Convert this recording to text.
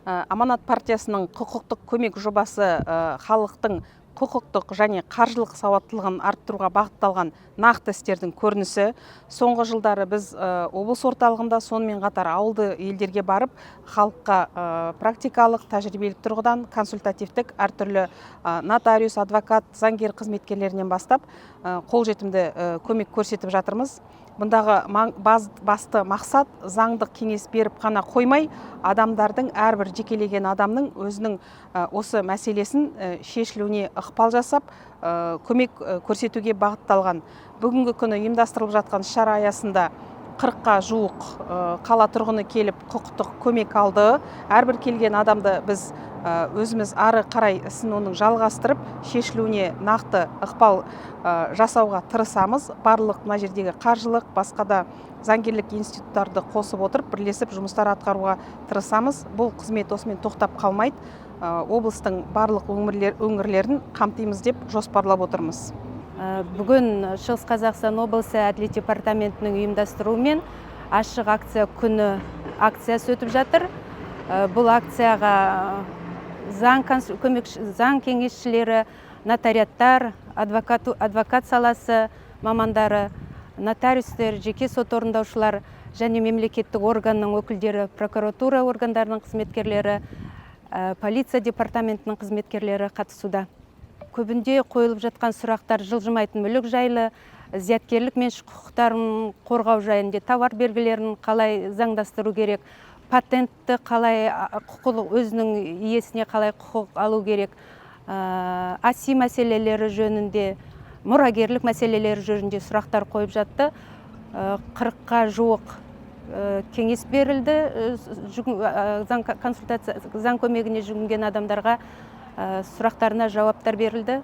Аманат партиясының құқықтық көмек жобасы халықтың құқықтық және қаржылық сауаттылығын арттыруға бағытталған нақты істердің көрінісі. Соңғы жылдары біз облыс орталығында сонымен қатар ауылды елдерге барып, халыққа практикалық, тәжірибелік тұрғыдан консультативтік әртүрлі нотариус, адвокат, заңгер қызметкерлерінен бастап қолжетімді көмек көрсетіп жатырмыз. Бұндағы басты мақсат заңдық кеңес беріп қана қоймай, адамдардың, әрбір жекелеген адамның өзінің осы мәселесін шешілуіне ықпал жасап, көмек көрсетуге бағытталған. Бүгінгі күні ұйымдастырылып жатқан шара аясында 40-қа жуық қала тұрғыны келіп құқықтық көмек алды. Әрбір келген адамды біз өзіміз ары қарай ісін оның жалғастырып, шешілуіне нақты ықпал жасауға тырысамыз. Барлық мына жердегі қаржылық, басқа да заңгерлік институттарды қосып отырып, бірлесіп жұмыстар атқаруға тырысамыз. Бұл қызмет осымен тоқтап қалмайды. Облыстың барлық өңірлерін қамтимыз деп жоспарлап отырмыз. Бүгін Шығыс Қазақстан облысы Әділет департаментінің ұйымдастыруымен ашық акция күні акциясы өтіп жатыр. Бұл акцияға заң кеңесшілері, нотариаттар, адвокат саласы мамандары, нотариустер, жеке сот орындаушылар және мемлекеттік органның өкілдері, прокуратура органдарының қызметкерлері, полиция департаментінің қызметкерлері қатысуда. Көбінде қойылып жатқан сұрақтар жылжымайтын мүлік жайлы, зияткерлік меншік құқықтарын қорғау жайында, тауар белгілерін қалай заңдастыру керек, патентті қалай құқық өзінің иесіне қалай құқық алу керек, аси мәселелері жөнінде, мұрагерлік мәселелері жөнінде сұрақтар қойып жатты. 40-қа жуық кеңес берілді, заң көмегіне жүгінген адамдарға сұрақтарына жауаптар берілді.